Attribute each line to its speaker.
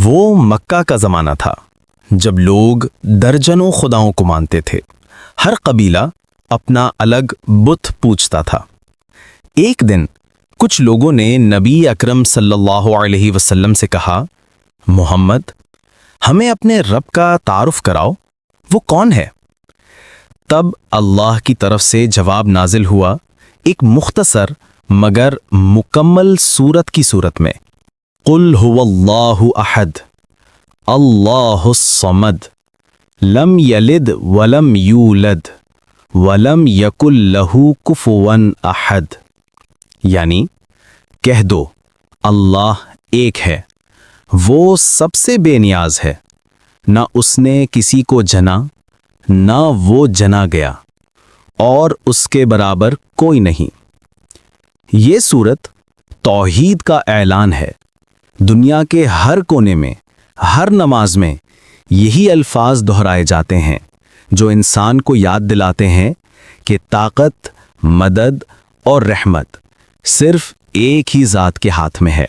Speaker 1: وہ مکہ کا زمانہ تھا جب لوگ درجنوں خداؤں کو مانتے تھے۔ ہر قبیلہ اپنا الگ بت پوجتا تھا۔ ایک دن کچھ لوگوں نے نبی اکرم صلی اللہ علیہ وسلم سے کہا، محمد، ہمیں اپنے رب کا تعارف کراؤ، وہ کون ہے؟ تب اللہ کی طرف سے جواب نازل ہوا، ایک مختصر مگر مکمل سورت کی صورت میں، قل هو اللہ احد اللہ الصمد لم یلد ولم یولد ولم یکن لہ کفوا احد، یعنی کہہ دو اللہ ایک ہے، وہ سب سے بے نیاز ہے، نہ اس نے کسی کو جنا نہ وہ جنا گیا، اور اس کے برابر کوئی نہیں۔ یہ سورت توحید کا اعلان ہے۔ دنیا کے ہر کونے میں، ہر نماز میں یہی الفاظ دہرائے جاتے ہیں جو انسان کو یاد دلاتے ہیں کہ طاقت، مدد اور رحمت صرف ایک ہی ذات کے ہاتھ میں ہے۔